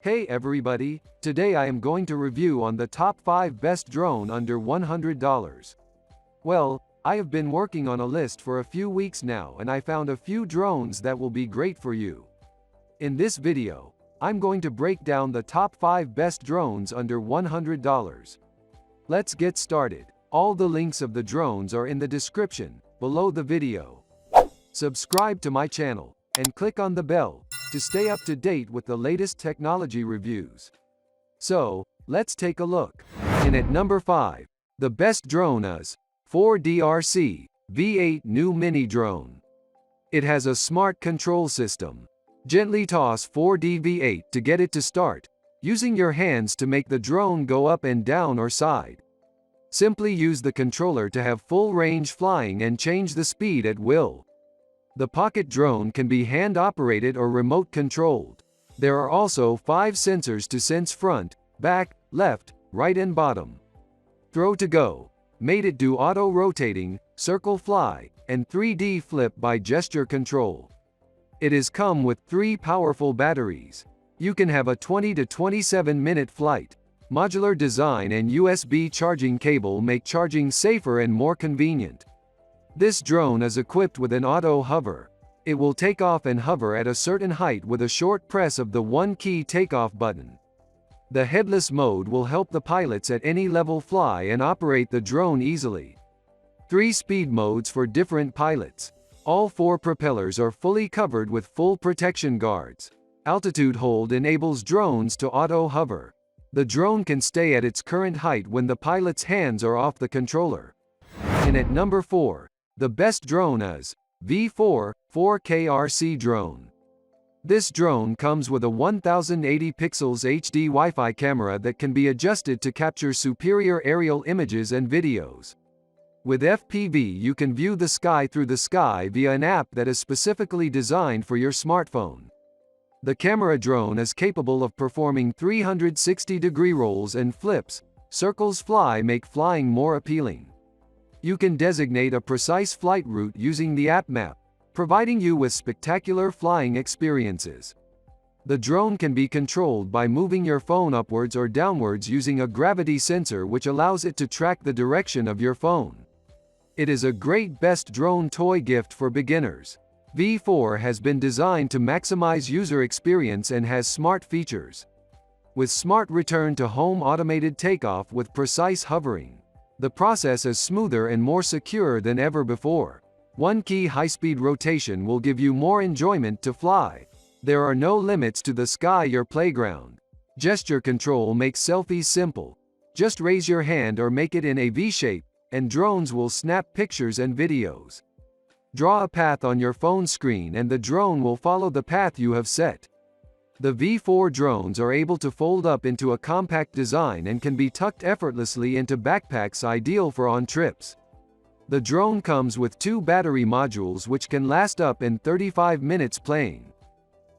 Hey everybody, today I am going to review on the top 5 best drone under $100. Well, I have been working on a list for a few weeks now and I found a few drones that will be great for you. In this video, I'm going to break down the top 5 best drones under $100. Let's get started. All the links of the drones are in the description, below the video. Subscribe to my channel, and click on the bell, to stay up to date with the latest technology reviews. So, let's take a look. In at number 5, the best drone is 4DRC V8 New Mini Drone. It has a smart control system. Gently toss 4D V8 to get it to start, using your hands to make the drone go up and down or side. Simply use the controller to have full range flying and change the speed at will. The pocket drone can be hand-operated or remote-controlled. There are also 5 sensors to sense front, back, left, right and bottom. Throw to go. Made it do auto-rotating, circle fly, and 3D flip by gesture control. It is come with 3 powerful batteries. You can have a 20 to 27-minute flight. Modular design and USB charging cable make charging safer and more convenient. This drone is equipped with an auto hover. It will take off and hover at a certain height with a short press of the one-key takeoff button. The headless mode will help the pilots at any level fly and operate the drone easily. 3 speed modes for different pilots. All 4 propellers are fully covered with full protection guards. Altitude hold enables drones to auto hover. The drone can stay at its current height when the pilot's hands are off the controller. And at number 4, the best drone is V4 4KRC drone. This drone comes with a 1080 pixels HD Wi-Fi camera that can be adjusted to capture superior aerial images and videos. With FPV you can view the sky through the sky via an app that is specifically designed for your smartphone. The camera drone is capable of performing 360-degree rolls and flips. Circles fly make flying more appealing. You can designate a precise flight route using the app map, providing you with spectacular flying experiences. The drone can be controlled by moving your phone upwards or downwards using a gravity sensor which allows it to track the direction of your phone. It is a great best drone toy gift for beginners. V4 has been designed to maximize user experience and has smart features. With smart return to home automated takeoff with precise hovering. The process is smoother and more secure than ever before. One-key high-speed rotation will give you more enjoyment to fly. There are no limits to the sky your playground. Gesture control makes selfies simple. Just raise your hand or make it in a V shape, and drones will snap pictures and videos. Draw a path on your phone screen and the drone will follow the path you have set. The V4 drones are able to fold up into a compact design and can be tucked effortlessly into backpacks ideal for on trips. The drone comes with 2 battery modules which can last up in 35 minutes playing.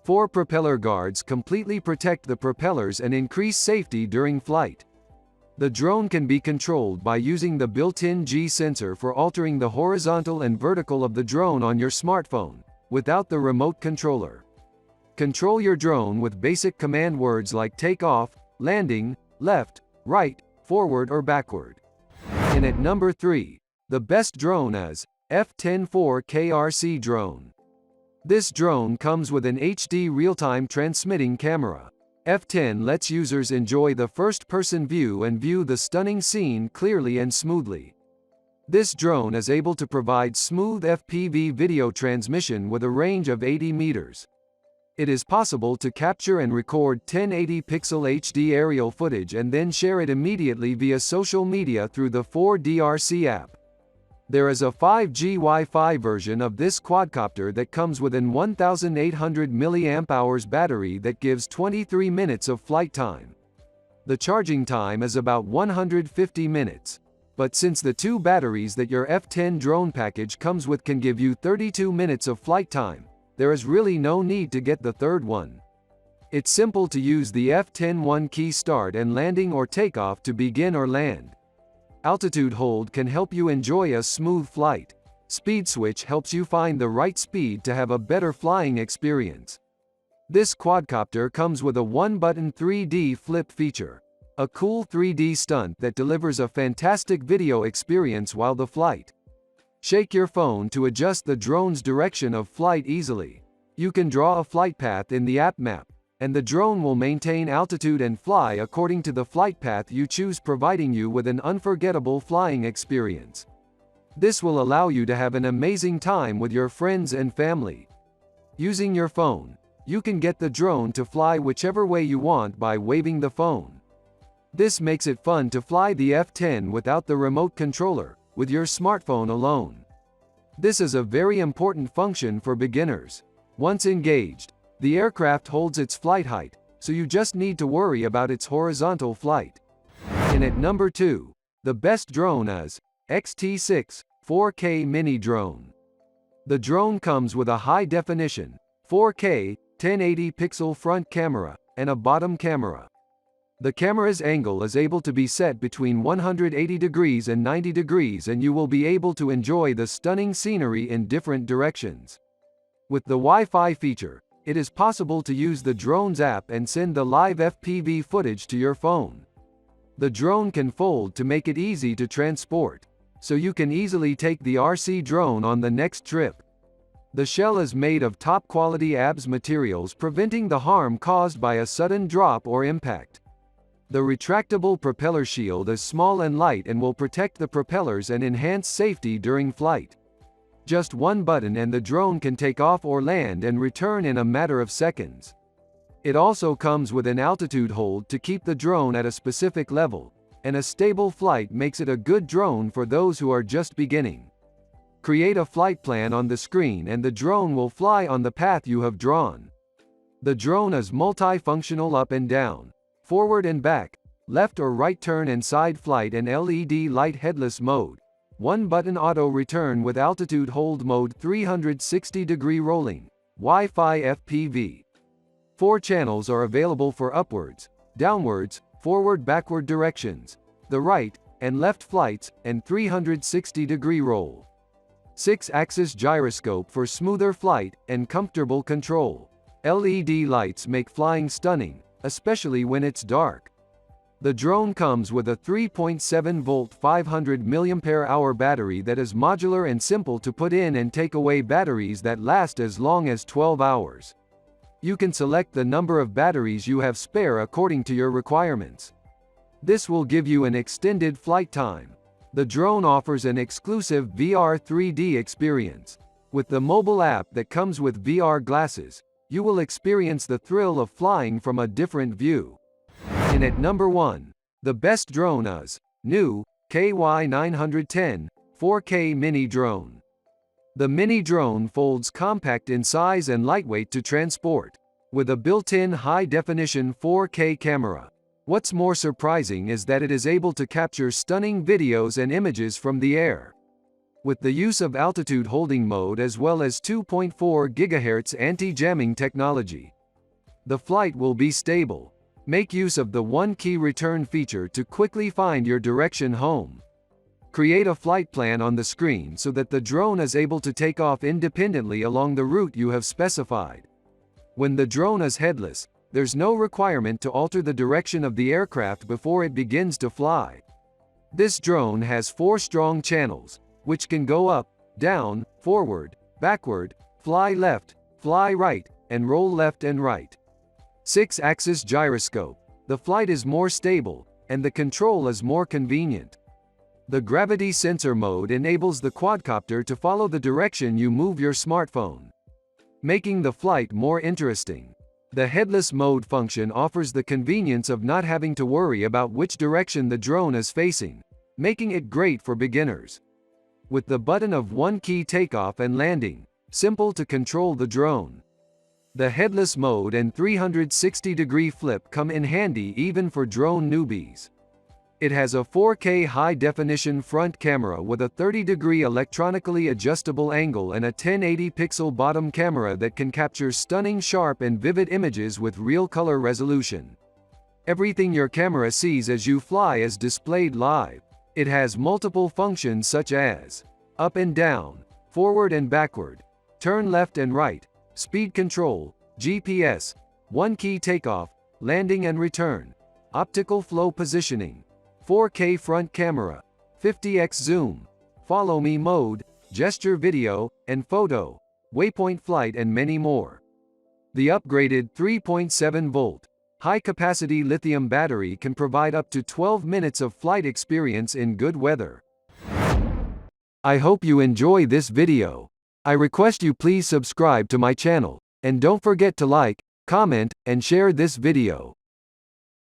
4 propeller guards completely protect the propellers and increase safety during flight. The drone can be controlled by using the built-in G sensor for altering the horizontal and vertical of the drone on your smartphone, without the remote controller. Control your drone with basic command words like takeoff, landing, left, right, forward or backward. And at number 3, the best drone is F10 4KRC drone. This drone comes with an HD real-time transmitting camera. F10 lets users enjoy the first-person view and view the stunning scene clearly and smoothly. This drone is able to provide smooth FPV video transmission with a range of 80 meters. It is possible to capture and record 1080 pixel HD aerial footage and then share it immediately via social media through the 4DRC app. There is a 5G Wi-Fi version of this quadcopter that comes with an 1800 mAh battery that gives 23 minutes of flight time. The charging time is about 150 minutes. But since the 2 batteries that your F10 drone package comes with can give you 32 minutes of flight time, there is really no need to get the third one. It's simple to use the F10 one-key start and landing or takeoff to begin or land. Altitude hold can help you enjoy a smooth flight. Speed switch helps you find the right speed to have a better flying experience. This quadcopter comes with a one-button 3D flip feature. A cool 3D stunt that delivers a fantastic video experience while the flight. Shake your phone to adjust the drone's direction of flight easily. You can draw a flight path in the app map, and the drone will maintain altitude and fly according to the flight path you choose, providing you with an unforgettable flying experience. This will allow you to have an amazing time with your friends and family. Using your phone, you can get the drone to fly whichever way you want by waving the phone. This makes it fun to fly the F-10 without the remote controller, with your smartphone alone. This is a very important function for beginners. Once engaged, the aircraft holds its flight height, so you just need to worry about its horizontal flight. And at number 2, the best drone is XT6 4K Mini Drone. The drone comes with a high-definition, 4K, 1080 pixel front camera, and a bottom camera. The camera's angle is able to be set between 180 degrees and 90 degrees, and you will be able to enjoy the stunning scenery in different directions. With the Wi-Fi feature, it is possible to use the drone's app and send the live FPV footage to your phone. The drone can fold to make it easy to transport, so you can easily take the RC drone on the next trip. The shell is made of top-quality ABS materials, preventing the harm caused by a sudden drop or impact. The retractable propeller shield is small and light and will protect the propellers and enhance safety during flight. Just one button and the drone can take off or land and return in a matter of seconds. It also comes with an altitude hold to keep the drone at a specific level, and a stable flight makes it a good drone for those who are just beginning. Create a flight plan on the screen and the drone will fly on the path you have drawn. The drone is multifunctional: up and down, forward and back, left or right turn and side flight, and LED light headless mode. One button auto return with altitude hold mode, 360-degree rolling, Wi-Fi FPV. 4 channels are available for upwards, downwards, forward-backward directions, the right and left flights, and 360-degree roll. 6-axis gyroscope for smoother flight and comfortable control. LED lights make flying stunning, especially when it's dark. The drone comes with a 3.7-volt 500 mAh battery that is modular and simple to put in and take away batteries that last as long as 12 hours. You can select the number of batteries you have spare according to your requirements. This will give you an extended flight time. The drone offers an exclusive VR 3D experience. With the mobile app that comes with VR glasses, you will experience the thrill of flying from a different view. And at number 1, the best drone is new KY910 4K Mini Drone. The mini drone folds compact in size and lightweight to transport, with a built-in high-definition 4K camera. What's more surprising is that it is able to capture stunning videos and images from the air. With the use of altitude holding mode as well as 2.4 GHz anti-jamming technology, the flight will be stable. Make use of the one-key return feature to quickly find your direction home. Create a flight plan on the screen so that the drone is able to take off independently along the route you have specified. When the drone is headless, there's no requirement to alter the direction of the aircraft before it begins to fly. This drone has 4 strong channels, which can go up, down, forward, backward, fly left, fly right, and roll left and right. 6-axis gyroscope. The flight is more stable, and the control is more convenient. The gravity sensor mode enables the quadcopter to follow the direction you move your smartphone, making the flight more interesting. The headless mode function offers the convenience of not having to worry about which direction the drone is facing, making it great for beginners. With the button of one-key takeoff and landing, simple to control the drone. The headless mode and 360-degree flip come in handy even for drone newbies. It has a 4K high-definition front camera with a 30-degree electronically adjustable angle and a 1080-pixel bottom camera that can capture stunning sharp and vivid images with real color resolution. Everything your camera sees as you fly is displayed live. It has multiple functions such as up and down, forward and backward, turn left and right, speed control, GPS, 1 key takeoff, landing and return, optical flow positioning, 4K front camera, 50x zoom, follow me mode, gesture video, and photo, waypoint flight and many more. The upgraded 3.7-volt, high-capacity lithium battery can provide up to 12 minutes of flight experience in good weather. I hope you enjoy this video. I request you please subscribe to my channel, and don't forget to like, comment, and share this video.